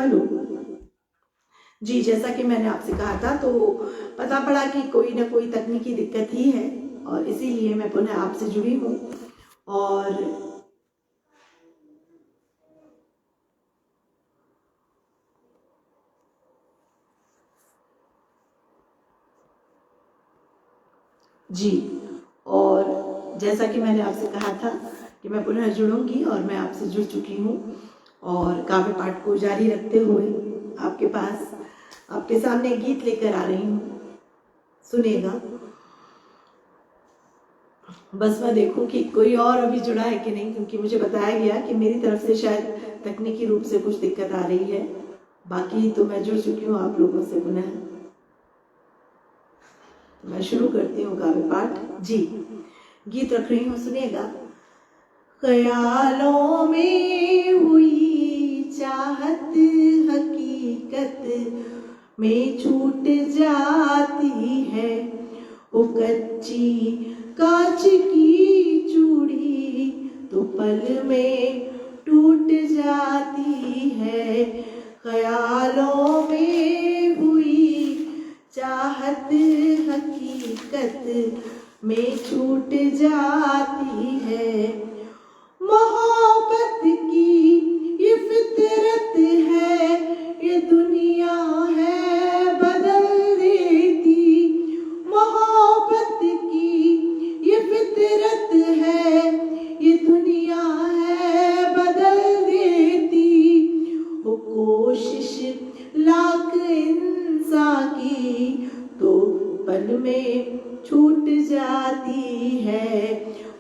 Hello जी, जैसा कि मैंने आपसे कहा था तो पता पड़ा कि कोई ना कोई तकनीकी दिक्कत ही है और इसीलिए मैं पुनः आपसे जुड़ी हूँ। और जी, और जैसा कि मैंने आपसे कहा था कि मैं पुनः जुड़ूंगी और मैं आपसे जुड़ चुकी हूँ और काव्य पाठ को जारी रखते हुए आपके पास आपके सामने गीत लेकर आ रही हूँ। सुनेगा, बस मैं देखूं कि कोई और अभी जुड़ा है कि नहीं, क्योंकि मुझे बताया गया कि मेरी तरफ से शायद तकनीकी रूप से कुछ दिक्कत आ रही है। बाकी तो मैं जुड़ चुकी हूँ आप लोगों से पुनः। मैं शुरू करती हूँ काव्य पाठ। जी, गीत रख रही हूँ, सुनिएगा। ख्यालों में हुई चाहत हकीकत में छूट जाती है, वो कच्ची कांच की चूड़ी तो पल में टूट जाती है। ख्यालों में हुई चाहत हकीकत में छूट जाती है। मोहब्बत की ये फितरत है, ये दुनिया है बदल देती। मोहब्बत की ये फितरत है, ये दुनिया है बदल देती। वो कोशिश लाख इंसान की तो पल में छूट जाती है।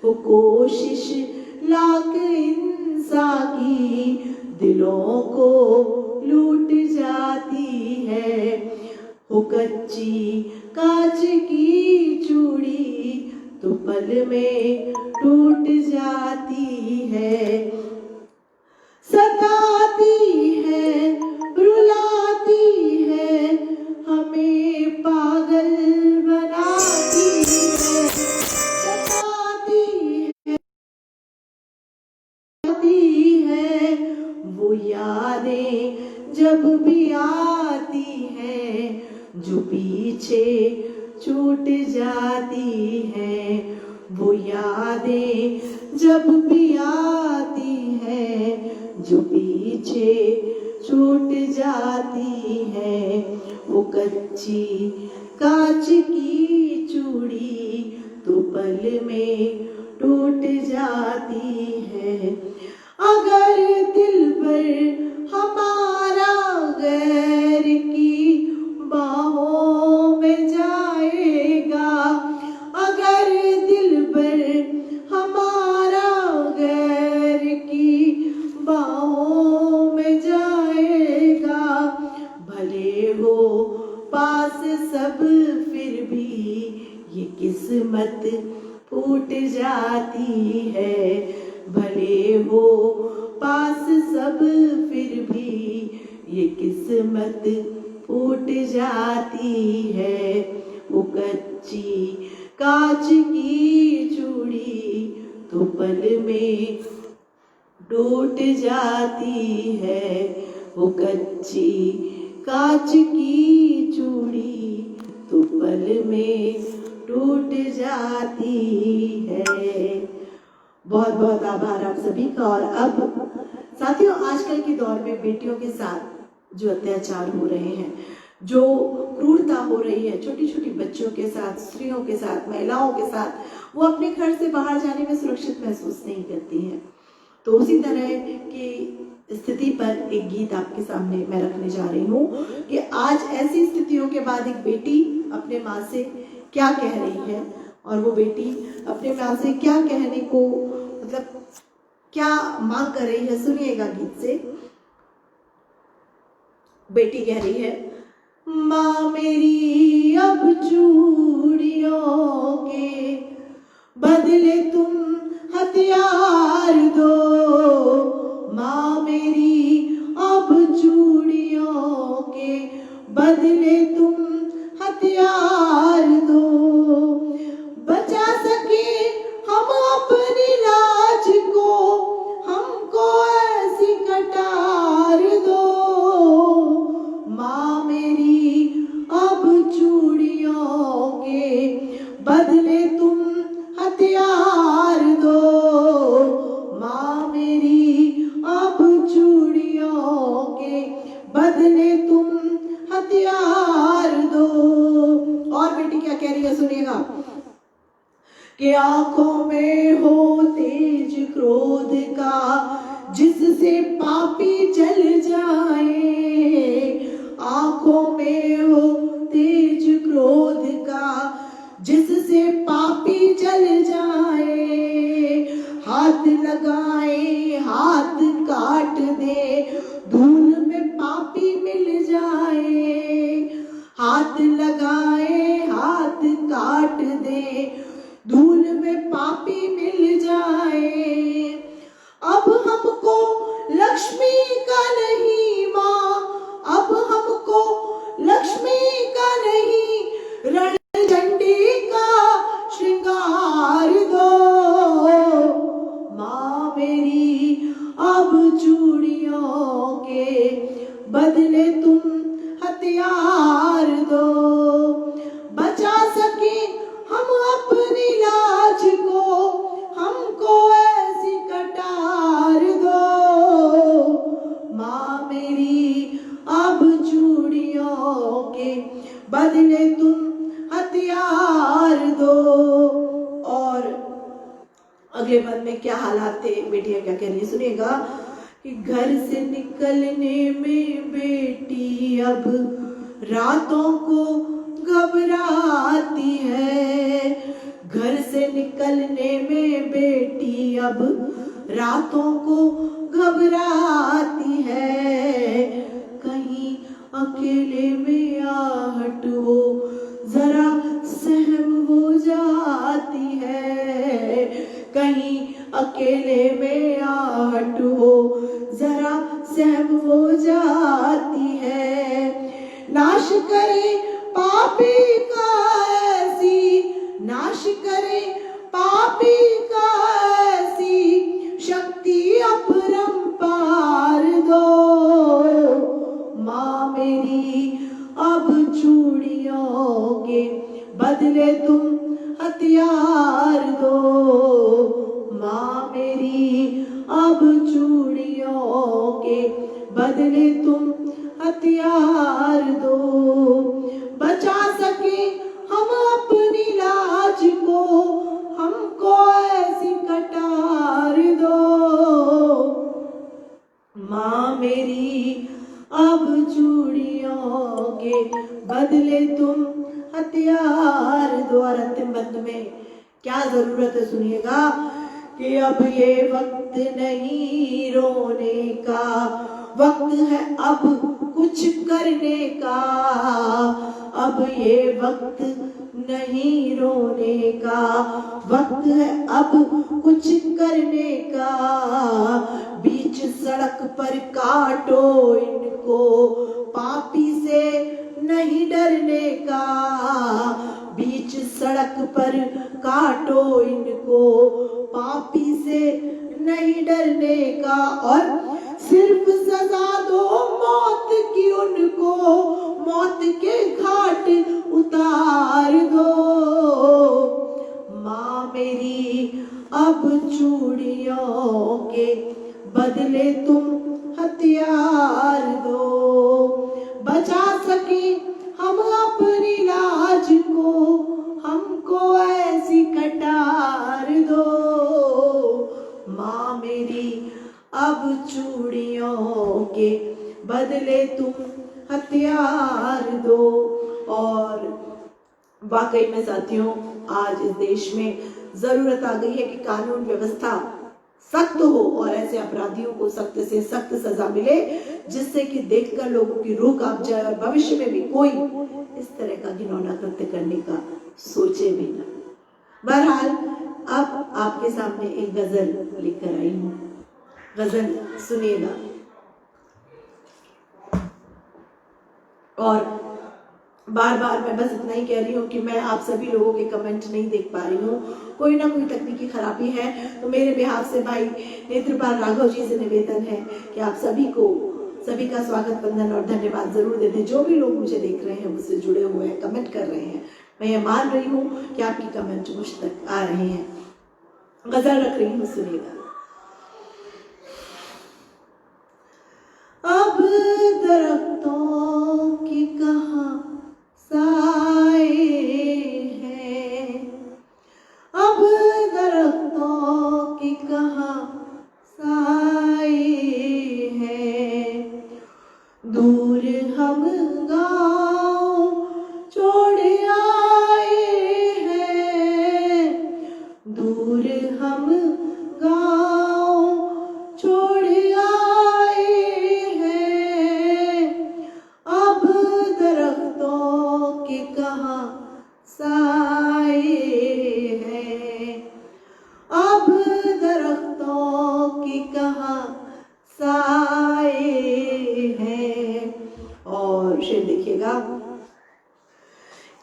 वो कोशिश लाख इंसान की दिलों को लूट जाती है। वो कच्ची कांच की चूड़ी तो पल में टूट जाती है। सताती है, रुलाती है, हमें पागल बनाती है। सताती है, वो यादें जब भी आती हैं जो पीछे छूट जाती हैं। वो यादें जब भी आती हैं जो पीछे छूट जाती हैं। वो कच्ची कांच की चूड़ी तो पल में टूट जाती है। अगर दिल पर हमारा गैर की बाहों में जाएगा, अगर दिल पर हमारा गैर की बाहों में जाएगा, भले हो पास सब फिर भी ये किस्मत फूट जाती है। भले हो पास सब फिर भी ये किस्मत फूट जाती है। वो कच्ची कांच की चूड़ी तो पल में टूट जाती है। वो कच्ची कांच की चूड़ी तो पल में टूट जाती है। बहुत बहुत आभार आप सभी का। और अब साथियों, आजकल के दौर में बेटियों के साथ जो अत्याचार हो रहे हैं, जो क्रूरता हो रही है छोटी छोटी बच्चियों के साथ, स्त्रियों के साथ, महिलाओं के साथ, वो अपने घर से बाहर जाने में सुरक्षित महसूस नहीं करती हैं। तो उसी तरह की स्थिति पर एक गीत आपके सामने मैं रखने जा रही हूँ कि आज ऐसी स्थितियों के बाद एक बेटी अपने माँ से क्या कह रही है और वो बेटी अपने माँ से क्या कहने को, मतलब क्या मांग कर रही है। सुनिएगा गीत से। बेटी कह रही है, माँ मेरी अब चूड़ियों के बदले तुम हथियार दो। माँ मेरी अब चूड़ियों के बदले तुम हथियार दो। बचा सके हम अपनी लाज को, हमको ऐसी कटार दो। कि आंखों में हो तेज क्रोध का जिससे पापी जल जाए, आंखों में हो तेज क्रोध का जिससे पापी जल जाए, हाथ लगाए हाथ काट दे धूल में पापी मिल जाए, हाथ लगाए हाथ काट दे धूल में पापी मिल जाए। अब हमको लक्ष्मी का नहीं माँ, अब हमको लक्ष्मी का नहीं रण झंडी का श्रृंगार दो माँ मेरी। अब चूड़ियों के बदले तुम हथियार दो, बचा सके हम अपनी लाज को, हमको ऐसी कटार दो माँ मेरी। अब चूड़ियों के बदले तुम हथियार दो। और अगले पद में क्या हालात थे, बेटियां क्या कह रही सुनिएगा कि घर से निकलने में बेटी अब रातों को घबराती है, घर से निकलने में बेटी अब रातों को घबराती है, कहीं अकेले में आहट हो जरा सहम हो जाती है, कहीं अकेले में आहट हो जरा सहम हो जाती है। नाश करे पापी का ऐसी, नाश करे पापी का ऐसी शक्ति अपरंपार दो माँ मेरी। अब चूड़ियों के बदले तुम हथियार दो माँ मेरी। अब चूड़ियों के बदले तुम हथियार दो, बचा सके हम अपनी लाज को, हमको ऐसी कटार दो माँ मेरी। अब चूड़ियों के बदले तुम हथियार दो। और अंतिम बंद में क्या जरूरत है सुनिएगा कि अब ये वक्त नहीं रोने का, वक्त है अब कुछ करने का, अब ये वक्त नहीं रोने का, वक्त है अब कुछ करने का। बीच सड़क पर काटो इनको, पापी से नहीं डरने का, बीच सड़क पर काटो इनको, पापी से नहीं डरने का। और सिर्फ सजा दो मौत की उनको, मौत के घाट उतार दो माँ मेरी। अब चूड़ियों के बदले तुम हथियार दो, बचा सके हम अपनी लाज को, हमको ऐसी कटार दो माँ मेरी। अब चूड़ियों के बदले तुम हथियार दो। और वाकई में साथियों आज इस देश में जरूरत आ गई है कि कानून व्यवस्था सख्त हो और ऐसे अपराधियों को सख्त से सख्त सजा मिले, जिससे कि देखकर लोगों की रूह कांप जाए और भविष्य में भी कोई इस तरह का घिनौना कृत्य करने का सोचे भी ना। बहरहाल अब आपके सामने एक गजल लेकर आई हूँ, गजल सुनिएगा। और बार बार मैं बस इतना ही कह रही हूँ कि मैं आप सभी लोगों के कमेंट नहीं देख पा रही हूँ, कोई ना कोई तकनीकी खराबी है, तो मेरे बिहाफ से भाई नेत्रपाल राघव जी से निवेदन है कि आप सभी का स्वागत वंदन और धन्यवाद जरूर दे दें। जो भी लोग मुझे देख रहे हैं, मुझसे जुड़े हुए हैं, कमेंट कर रहे हैं, मैं ये मान रही हूँ कि आपकी कमेंट मुझ तक आ रहे हैं। गजल रख रही हूँ, सुनिएगा। अब दरख्तों की कहाँ साए हैं, अब साए हैं। दूर हम गाँव छोड़ आए हैं, दूर हम गाँव छोड़ आए हैं। अब दरख्तों के कहाँ साए हैं, अब दरख्तों की कहाँ साए हैं। और शेर देखिएगा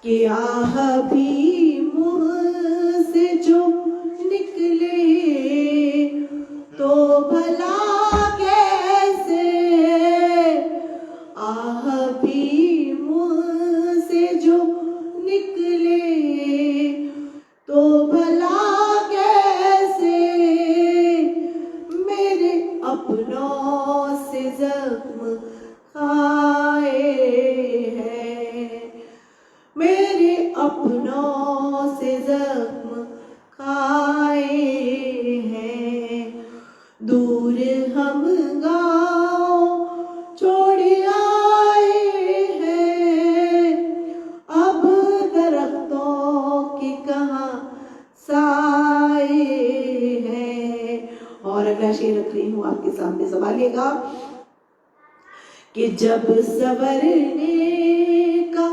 कि आह भी मुँह से जो निकले तो भला कैसे, आह भी मुँह से जो निकले तो भला कैसे। मेरे अपनों से जख्म खाए हैं, मेरे अपनों से जख्म खाए हैं। दूर हम गाँव छोड़ आए हैं, अब दरख्तों की कहाँ साए हैं। और अगला शेर रख रही हूँ आपके सामने, संभालिएगा कि जब संवरने का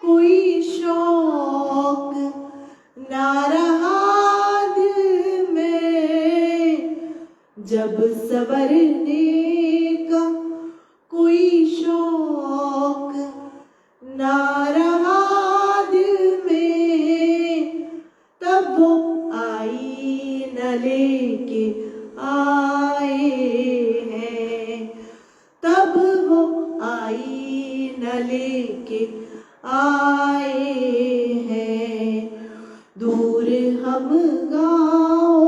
कोई शौक ना रहा दिल में, जब संवरने का कोई शौक ना रहा दिल में, तब वो आईना लेके आए हैं, तब वो आईना लेके आए हैं। दूर हम गाँव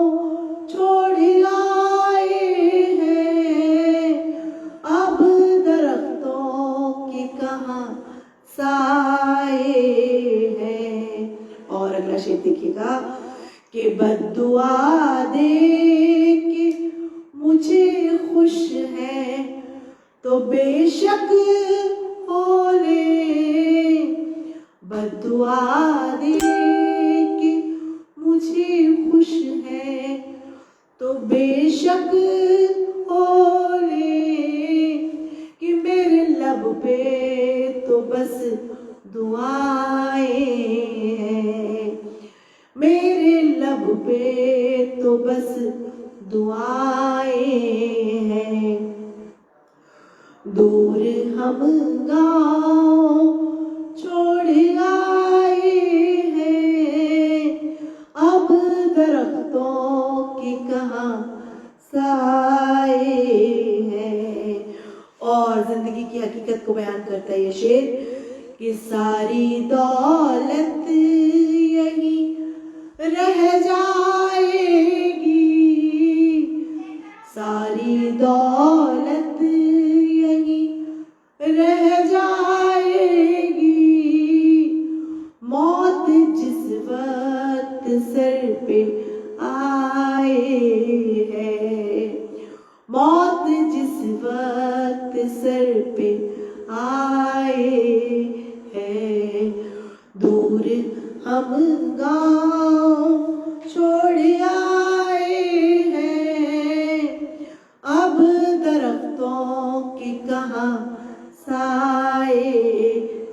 छोड़ आए हैं, अब दरख्तों की कहाँ साए हैं। और अगला शेर देखिएगा कि बद्दुआ दे के मुझे खुश है तो बेशक होले, बद्दुआ दे के मुझे खुश है तो बेशक होले। कि मेरे लब पे तो बस दुआएं हैं, मेरे लब पे तो बस दुआएं हैं। दूर हम गाँव छोड़ आए हैं, अब दरख्तों की कहाँ साए हैं। और जिंदगी की हकीकत को बयान करता है ये शेर कि सारी दौलत यही रह जाएगी, सारी दौलत यही रह जाएगी। मौत जिस वक्त सर पे आए है, मौत जिस वक्त सर पे आए है। दूर हम गाँव छोड़ आए हैं, अब दरख्तों की कहाँ साए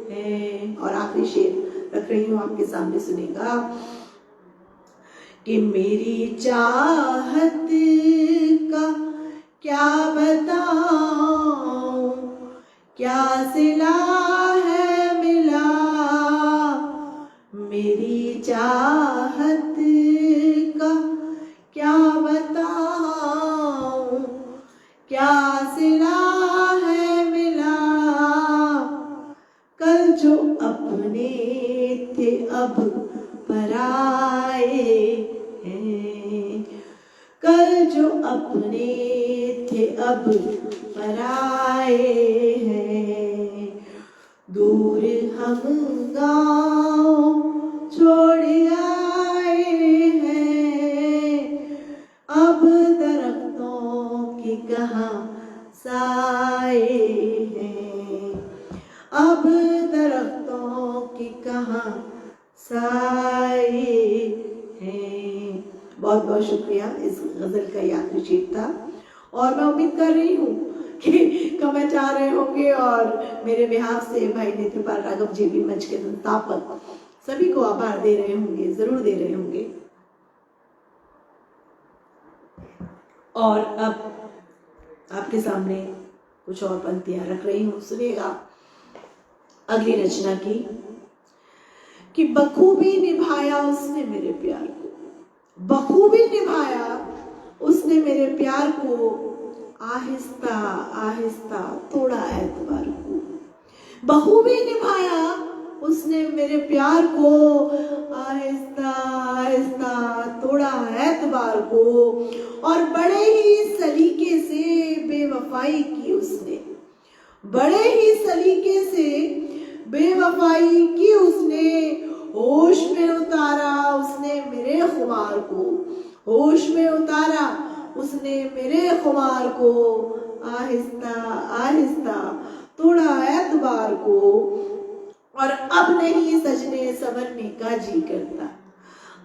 हैं। और आखिरी शेर रख रही हूँ आपके सामने, सुनेगा कि मेरी चाहत का क्या बताऊं, क्या सिला है मिला, मेरी चाहत का क्या बताऊं, क्या सिला है मिला। कल जो अपने थे अब पराए हैं, कल जो अपने थे अब पराए हैं। दूर हम गाँव छोड़ आए हैं, अब दरख्तों कहाँ साए हैं, अब दरख्तों के कहाँ साए हैं। बहुत बहुत शुक्रिया। इस गज़ल का यात्री शेर था और मैं उम्मीद कर रही हूँ कि कमेंट आ रहे होंगे और मेरे बिहाफ से भाई नेत्रपाल राघव जी भी मंच के संस्थापक सभी को आभार दे रहे होंगे, जरूर दे रहे होंगे। और अब आपके सामने कुछ और पंक्तियां रख रही हूँ, सुनिएगा अगली रचना की। कि बखूबी निभाया उसने मेरे प्यार को, बखूबी निभाया उसने मेरे प्यार को, आहिस्ता आहिस्ता तोड़ा एतबार को। बखूबी निभाया उसने मेरे प्यार को, आहिस्ता आहिस्ता तोड़ा एतबार को। और बड़े ही सलीके से बेवफाई की उसने, बड़े ही सलीके से बेवफाई की उसने। होश में उतारा उसने मेरे खुमार को, होश में उतारा उसने मेरे खुमार को, आहिस्ता आहिस्ता तोड़ा एतबार को। और अब नहीं सजने संवरने का जी करता,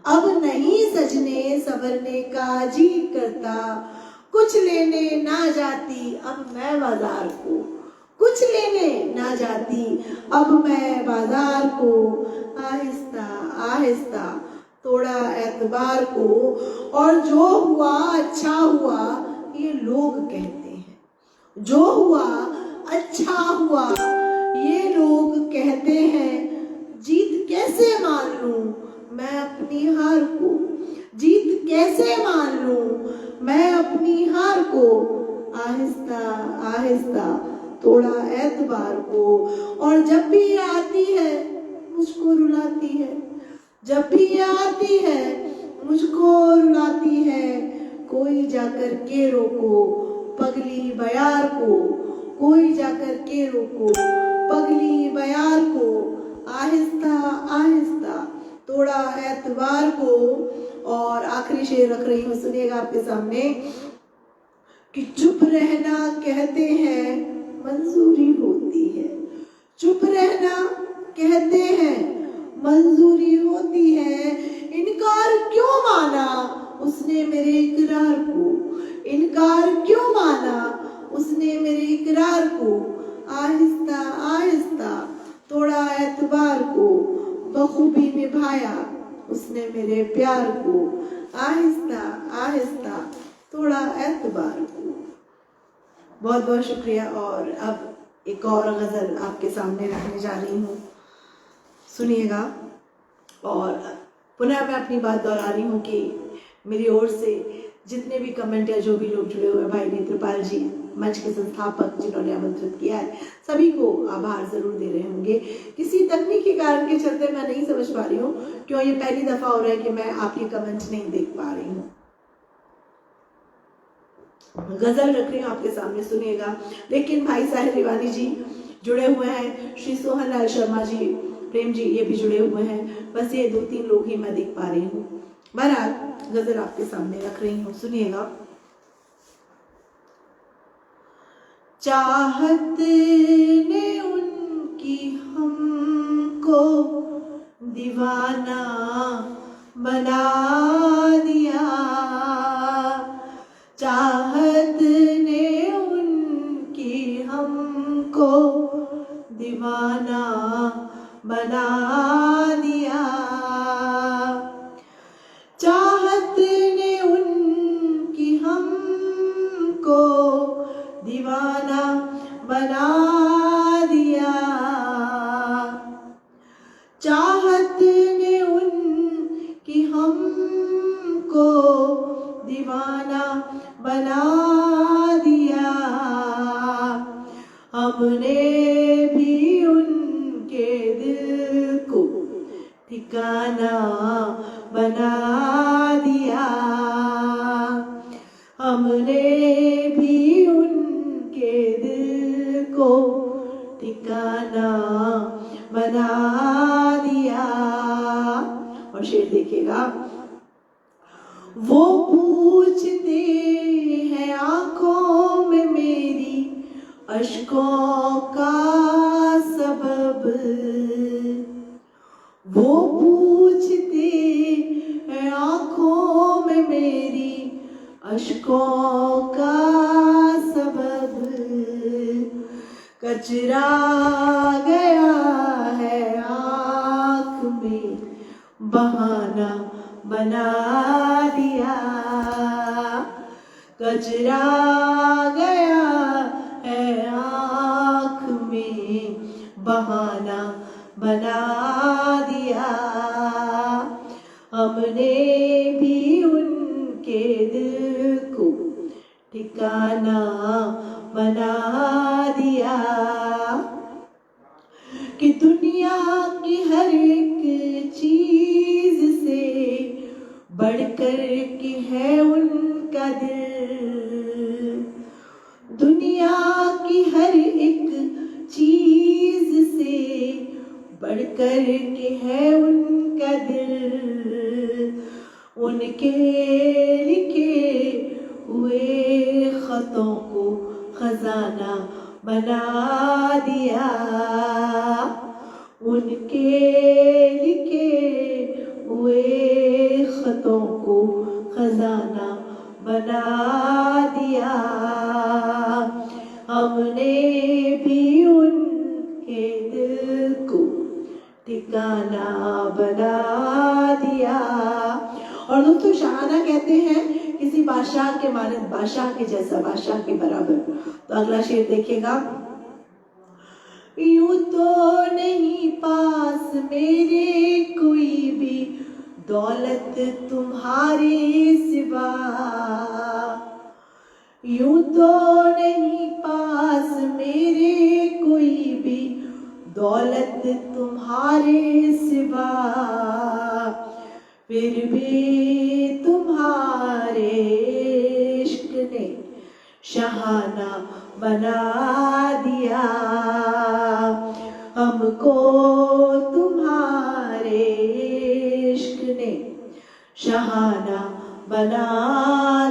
अब नहीं सजने संवरने का जी करता। कुछ लेने ना जाती अब मैं बाजार को, कुछ लेने ना जाती अब मैं बाजार को, आहिस्ता आहिस्ता तोड़ा एतबार को। और जो हुआ अच्छा हुआ ये लोग कहते हैं, जो हुआ अच्छा हुआ ये लोग कहते हैं। जीत कैसे मान लूं मैं अपनी हार को, जीत कैसे मान लूं मैं अपनी हार को, आहिस्ता आहिस्ता तोड़ा एतबार को। और जब भी आती है मुझको रुलाती है, जब भी आती है मुझको रुलाती है। कोई जाकर के रोको पगली बयार को, कोई जाकर के रोको पगली बयार को, आहिस्ता आहिस्ता तोड़ा एतबार को। और आखिरी शेर रख रही हूँ, सुनिएगा आपके सामने। कि चुप रहना कहते हैं मंजूरी होती है, चुप रहना कहते हैं मंजूरी होती है। इनकार क्यों माना उसने मेरे इकरार को, इनकार क्यों माना उसने मेरे इकरार को, आहिस्ता आहिस्ता तोड़ा एतबार को। बखूबी निभाया उसने मेरे प्यार को, आहिस्ता आहिस्ता तोड़ा एतबार को। बहुत बहुत शुक्रिया। और अब एक और गज़ल आपके सामने रखने जा रही हूँ, सुनिएगा। और पुनः मैं अपनी बात दोहरा रही हूँ कि मेरी ओर से जितने भी कमेंट या जो भी लोग जुड़े हुए, भाई नेत्रपाल जी मंच के संस्थापक जिन्होंने आमंत्रित किया है, सभी को आभार जरूर दे रहे होंगे। किसी तकनीकी कारण के चलते मैं नहीं समझ पा रही हूँ क्यों ये पहली दफा हो रहा है कि मैं आपके कमेंट नहीं देख पा रही हूँ। गजल रख रही हूँ आपके सामने, सुनिएगा। लेकिन भाई साहिल रिवानी जी जुड़े हुए हैं, श्री सोहन लाल शर्मा जी, प्रेम जी, ये भी जुड़े हुए हैं। बस ये 2-3 लोग ही मैं देख पा रही हूँ। बहरहाल गजल आपके सामने रख रही हूँ, सुनिएगा। चाहत ने उनकी हमको दीवाना बना दिया, चाहत ने उनकी हमको दीवाना बना दिया, चाहत ने उनकी हमको दीवाना बना दिया, चाहत ने उनकी हमको दीवाना बना दिया। हमने भी उनके दिल को ठिकाना बना दिया, हमने भी उनके दिल को ठिकाना बना दिया। और शेर देखिएगा। वो पूछते हैं आंखों में अश्कों का सबब वो पूछते हैं आंखों में मेरी, अश्कों का सबब कचरा गया है आँख में, बहाना बना दिया। कचरा गया है आँख में, बहाना बना दिया। हमने भी उनके दिल को ठिकाना बना दिया कि दुनिया की हर एक चीज से बढ़कर के है उनका दिल। दुनिया की हर एक चीज से बढ़कर के है उनका दिल। उनके लिखे हुए खतों को खजाना बना दिया। उनके लिखे हुए खतों को खजाना बना दिया। हमने भी उनके दिल को ठिकाना बना दिया। और दोस्तों शाहाना कहते हैं किसी बादशाह के मानद, बादशाह के जैसा, बादशाह के बराबर। तो अगला शेर देखिएगा। यूं तो नहीं पास मेरे कोई भी दौलत तुम्हारे सिवा, यूं तो नहीं पास मेरे कोई भी दौलत तुम्हारे सिवा, फिर भी तुम्हारे इश्क ने शहाना बना दिया। हमको तुम्हारे इश्क ने शहाना बना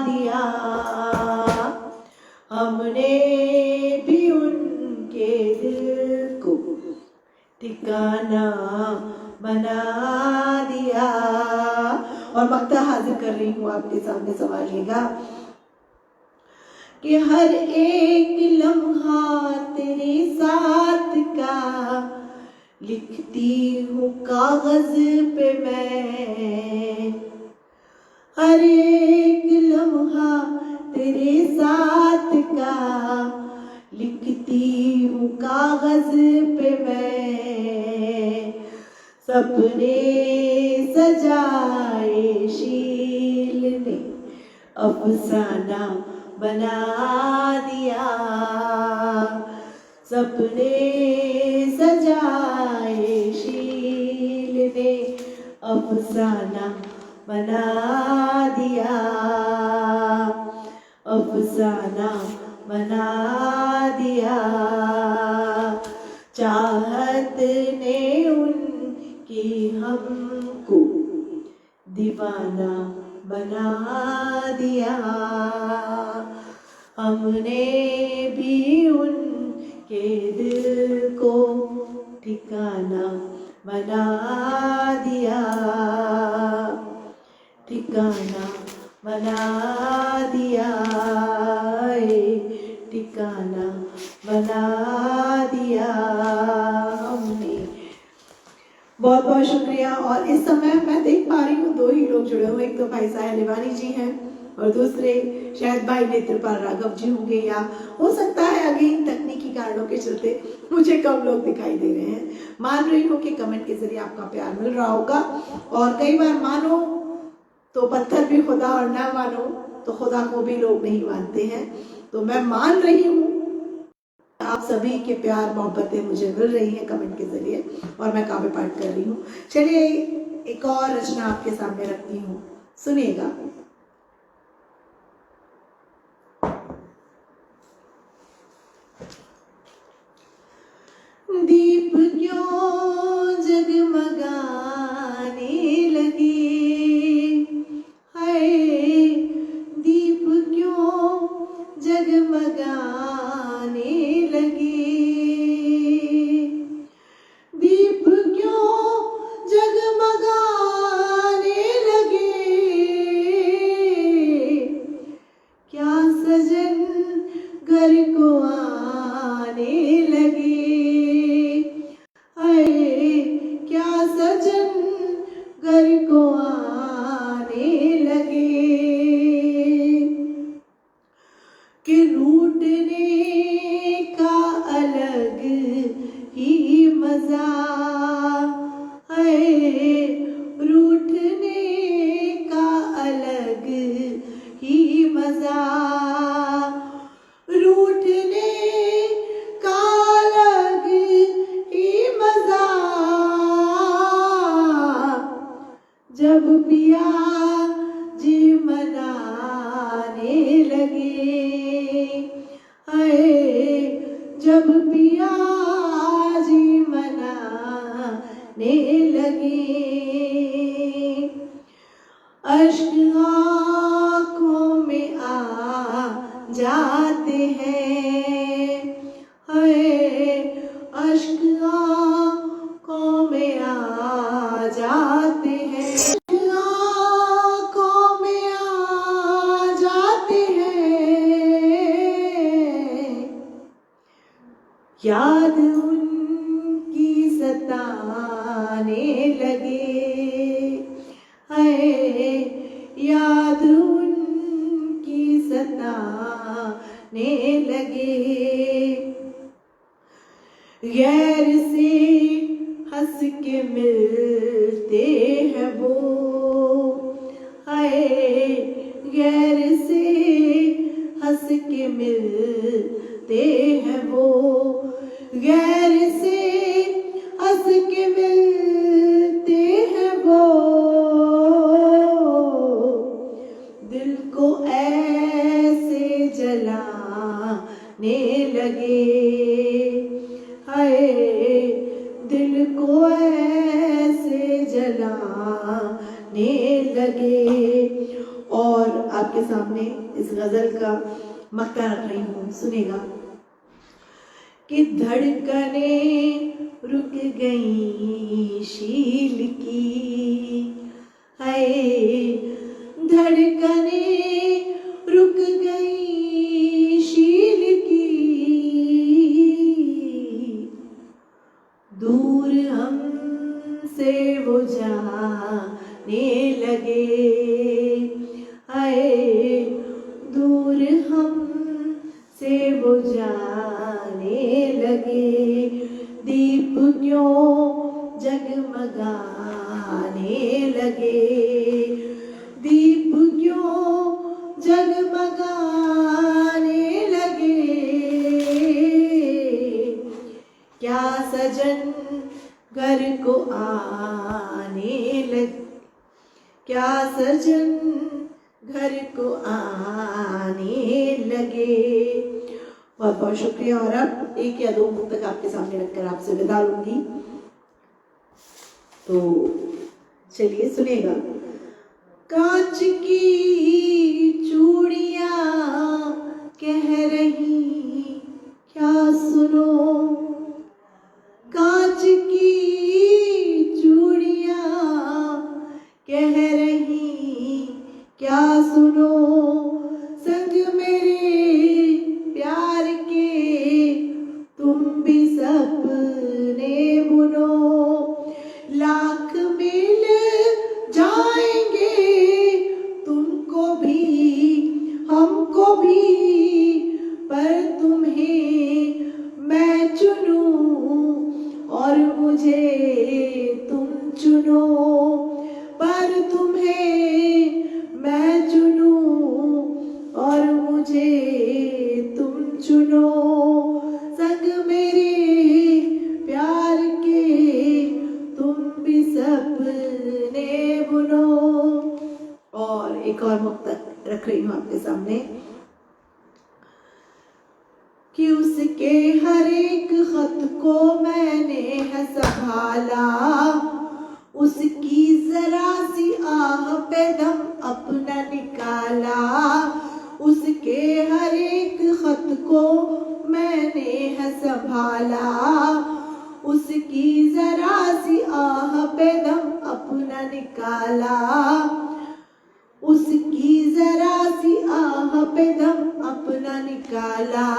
दिया। हमने भी उनके दिल को ठिकाना बना दिया। और मक्ता हाजिर कर रही हूँ आपके सामने, संभालिएगा कि हर एक लम्हा तेरे साथ का लिखती हूँ कागज पे मैं। हर एक लम्हा तेरे साथ का लिखती हूँ कागज पे मैं। सपने सजाए शील ने अफसाना बना दिया। सपने सजाए शील ने अफसाना बना दिया। अफसाना बना दिया। चाहत ने उनकी हमको दीवाना बना दिया। हमने भी उनके दिल को ठिकाना बना दिया। ठिकाना बना दिया। ठिकाना बना दिया हमने। बहुत बहुत शुक्रिया। और इस समय मैं देख पा रही हूँ दो ही लोग जुड़े हुए, एक तो भाई साहिल लिवानी जी हैं और दूसरे शायद भाई नेत्रपाल राघव जी होंगे, या हो सकता है अगेन तकनीकी कारणों के चलते मुझे कम लोग दिखाई दे रहे हैं। मान रही हूँ कि कमेंट के जरिए आपका प्यार मिल रहा होगा। और कई बार मानो तो पत्थर भी खुदा और ना मानो तो खुदा को भी लोग नहीं मानते हैं। तो मैं मान रही हूँ आप सभी के प्यार मोहब्बतें मुझे मिल रही हैं कमेंट के जरिए और मैं काव्य पाठ कर रही हूँ। चलिए एक और रचना आपके सामने रखती हूँ, सुनिएगा। दीप क्यों जगमगाने लगे, हाय दीप क्यों जगमगाने कि रूठने का अलग ही मजा है, रूठने का अलग ही मजा, रूठने का अलग ही मजा, जब पिया जी मनाने लगे, है जब पिया जी मनाने लगे, अश्क आँखों में आ जाते हैं, है अश्क आँखों में आ जाते हैं, आँखों में आ जाते हैं, याद उनकी सताने लगे, है याद उनकी सताने लगे, गैर से हंस के मिलते हैं वो, है गैर से हंस के मिलते हैं वो, गैर से हंस के मिलते हैं वो, दिल को ऐसे जलाने लगे, हाय दिल को ऐसे जलाने लगे। और आपके सामने इस गजल का मक्का रख रही हूँ, सुनेगा। कि धड़कने रुक गई शील की, है धड़कने रुक गई शील की, दूर हमसे वो जाने लगे, है दूर हमसे वो जाने लगे, दीप क्यों जगमगाने लगे, दीप क्यों जगमगाने लगे, क्या सजन घर को आने लगे, क्या सजन घर को आने लगे। बहुत बहुत शुक्रिया। और अब एक या दो मुक्तक आपके सामने रखकर आपसे विदा लूंगी, तो चलिए सुनेगा। कांच की चूड़ियां कह रही क्या सुनो, कांच की चूड़ियां कह रही क्या सुनो, संग मेरे प्यार के तुम भी सपने बुनो, लाख मिल जाएंगे तुमको भी हमको भी, पर तुम्हें मैं चुनूं और मुझे तुम चुनो, पर तुम्हें मैं चुनूं और मुझे तुम चुनो, संग मेरे प्यार के तुम भी सपने बुनो। और एक और मुक्तक रख रही हूँ आपके सामने कि उसके हर एक खत को मैंने है संभाला, उसकी जरा सी आह पे दम अपना निकाला, उसके हर एक खत को मैंने है संभाला, उसकी जरा सी आह पे दम अपना निकाला, उसकी जरा सी आह पे दम अपना निकाला,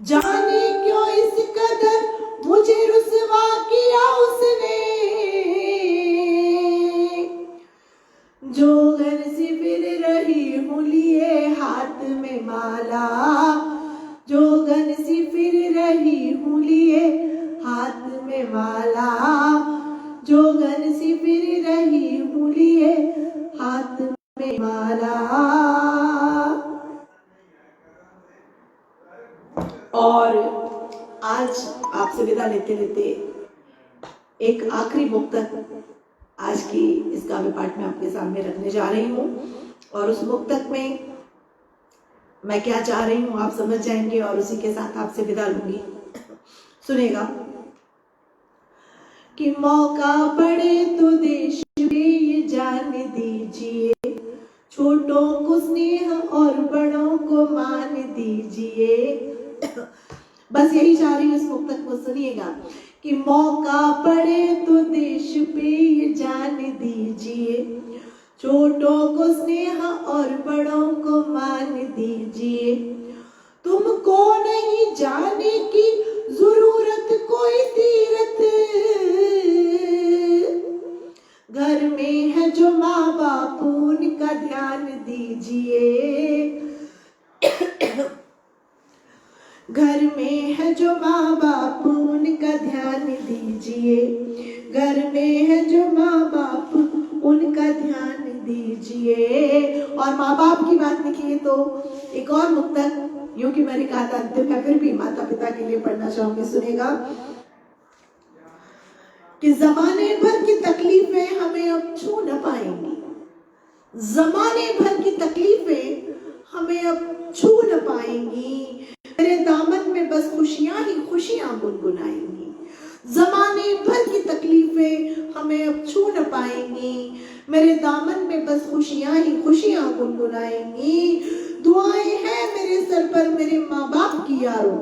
जाने क्यों इस कदर मुझे रुसवा किया उसने, जो घर से फिर रही हूँ लिए हाथ में माला, लिए हाथ में माला, जोगन सी फिर रही हूँ लिए हाथ में माला। और आज आपसे विदा लेते लेते एक आखिरी मुक्तक आज की इस काव्य पाठ में आपके सामने रखने जा रही हूँ, और उस मुक्तक में मैं क्या चाह रही हूँ आप समझ जाएंगे और उसी के साथ आपसे विदा लूंगी। सुनेगा कि मौका पड़े तो देश में ये जान दीजिए, छोटों को स्नेह और बड़ों को मान दीजिए। बस यही चाह रही हूँ, इस मुक्तक को सुनिएगा कि मौका पड़े तो देश पे ये जान दीजिए, छोटों को स्नेह और बड़ों को मान दीजिए। तुमको नहीं जाने की जरूरत कोई तीरथ, घर में है जो माँ बाप उनका ध्यान दीजिए। घर में है जो माँ बाप उनका ध्यान दीजिए, घर में है जो माँ बाप उनका ध्यान दीजिए। और माँ बाप की बात लिखिए तो एक और मुक्तक, यूं कि मैंने कहा था अंतिम है, फिर भी माता पिता के लिए पढ़ना चाहूंगी। सुनेगा कि जमाने भर की तकलीफें हमें अब छू न पाएंगी, जमाने भर की तकलीफें हमें अब छू न पाएंगी, मेरे दामन में बस खुशियां ही खुशियां गुनगुनाएंगी। जमाने भर की तकलीफें हमें अब छू न पाएंगी, मेरे दामन में बस खुशियां ही खुशियां गुनगुनाएंगी। दुआएं हैं मेरे सर पर मेरे माँ बाप की यारों,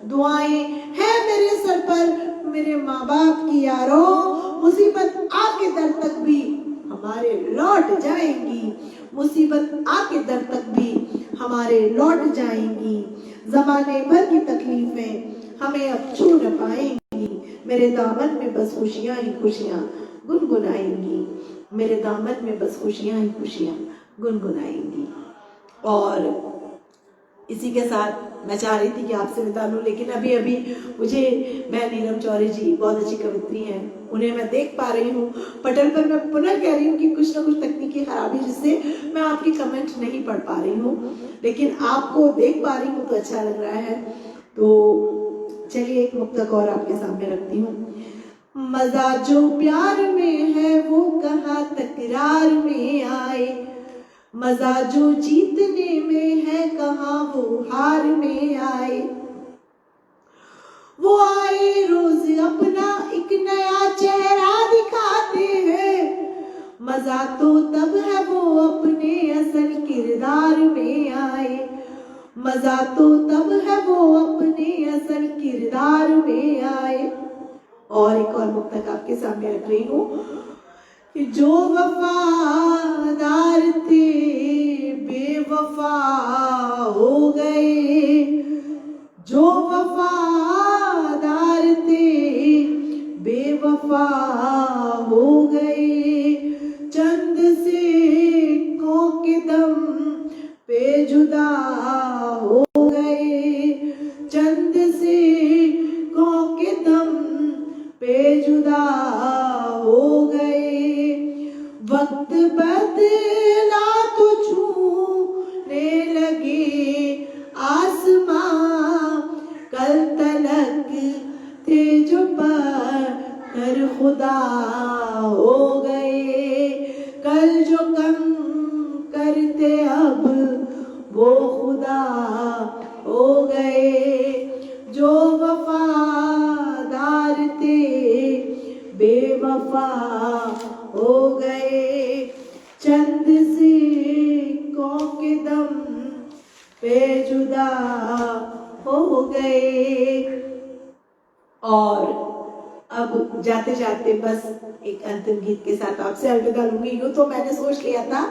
दुआएं हैं मेरे सर पर मेरे माँ बाप की यारों। मुसीबत आके दर तक भी हमारे लौट जाएंगी, मुसीबत आके दर तक भी हमारे लौट जाएंगी। जमाने भर की तकलीफें हमें अब छू न पाएंगी, मेरे दामन में बस खुशियां ही खुशियां गुनगुनाएंगी, मेरे दामन में बस खुशियां ही खुशियां गुनगुनाएंगी। और इसी के साथ मैं चाह रही थी कि आपसे विदा लूं, लेकिन अभी अभी मुझे, मैं नीलम चौरे जी बहुत अच्छी कवित्री हैं, उन्हें मैं देख पा रही हूँ पटल पर। मैं पुनः कह रही हूँ कि कुछ ना कुछ तकनीकी खराबी जिससे मैं आपकी कमेंट नहीं पढ़ पा रही हूँ, लेकिन आपको देख पा रही हूँ तो अच्छा लग रहा है। तो चलिए एक मुक्तक और आपके सामने रखती हूँ। मजा जो प्यार में है वो कहाँ तकरार में आए, मजा जो जीतने में है कहाँ वो हार में आए। वो आए रोज अपना एक नया चेहरा दिखाते हैं, मजा तो तब है वो अपने असल किरदार में आए, मजा तो तब है वो अपने असल किरदार में आए। और एक और मुक्तक आपके सामने रख रही हूँ कि जो वफादार थे बेवफा हो गए, जो वफादार थे बेवफा हो गए, चंद से के दम पे जुदा हो गए, चंद से के दम पे जुदा हो गए। वक्त बदला तो छूने लगे आसमां, कल तलक थे जो पर खुदा हो गए, कल जो कम करते अब वो खुदा हो गए। जो वफादार थे बेवफा हो गए, चंद से के दम पे जुदा हो गए। और अब जाते जाते बस एक अंतिम गीत के साथ आपसे अलविदा लूंगी। यूँ तो मैंने सोच लिया था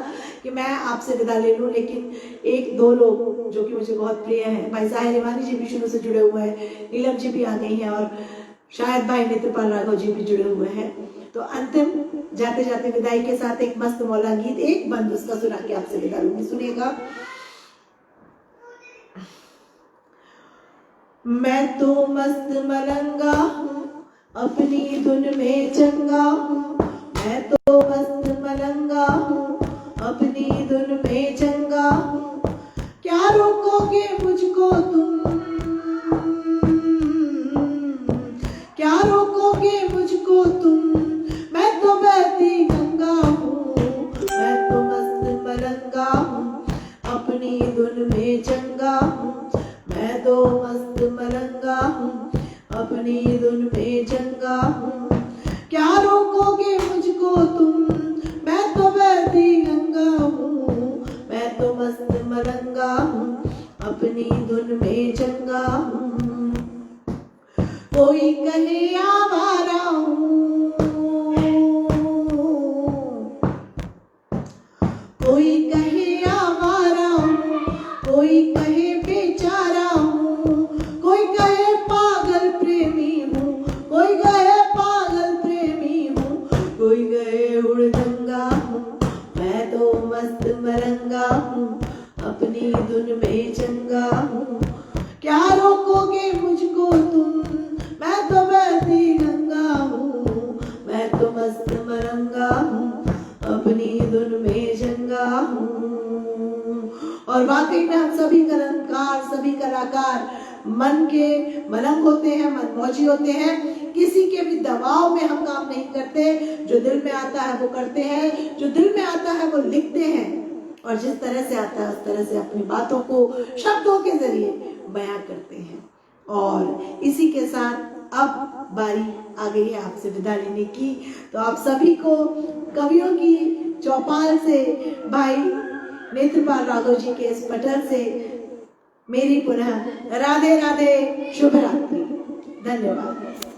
कि मैं आपसे विदा ले लूं, लेकिन एक दो लोग जो कि मुझे बहुत प्रिय हैं, भाई साहिर रिवानी जी भी शुरू से जुड़े हुए हैं, नीलम जी भी आ गई हैं, और शायद भाई नेत्रपाल राघव जी भी जुड़े हुए हैं। तो अंतिम जाते जाते विदाई के साथ एक मस्त मौला गीत, एक बंद उसका सुना के आपसे विदा लूंगी। सुनिएगा। मैं तो मस्त मलंगा हूँ, अपनी धुन में चंगा हूँ। मैं तो मस्त मलंगा हूँ, अपनी धुन में चंगा हूँ। क्या रोकोगे मुझको तुम, क्या रोकोगे मुझको तुम, मैं तो बहती गंगा हूँ। मैं तो मस्त मलंगा हूँ, अपनी धुन में चंगा हूँ। मैं तो मस्त मलंगा हूँ, अपनी धुन में चंगा हूँ। क्या रोकोगे मुझको तुम, मैं तो बहती गंगा हूँ। मैं तो मस्त मलंगा हूँ, अपनी धुन में चंगा हूँ। कोई कहे आवारा हूँ, कोई कहे आवारा हूँ, कोई कहे बेचारा हूँ, कोई कहे पागल प्रेमी हूँ, कोई कहे पागल प्रेमी हूँ, कोई कहे उड़दंगा हूँ। मैं तो मस्त मलंगा हूँ, अपनी धुन में चंगा हूँ। क्या रोकोगे मुझको तुम, मैं तो बहती गंगा हूँ। मैं तो मस्त मलंगा हूँ, अपनी धुन में चंगा हूँ। और वाकई में हम सभी कलाकार, सभी कलाकार मन के मलंग होते हैं, मनमौजी होते हैं। किसी के भी दबाव में हम काम नहीं करते। जो दिल में आता है वो करते हैं, जो दिल में आता है वो लिखते हैं, और जिस तरह से आता है उस तरह से अपनी बातों को शब्दों के जरिए बयां करते हैं। और इसी के साथ अब बारी आ गई है आपसे विदा लेने की। तो आप सभी को कवियों की चौपाल से, भाई नेत्रपाल राघव जी के इस पटल से मेरी पुनः राधे राधे, शुभ रात्रि, धन्यवाद।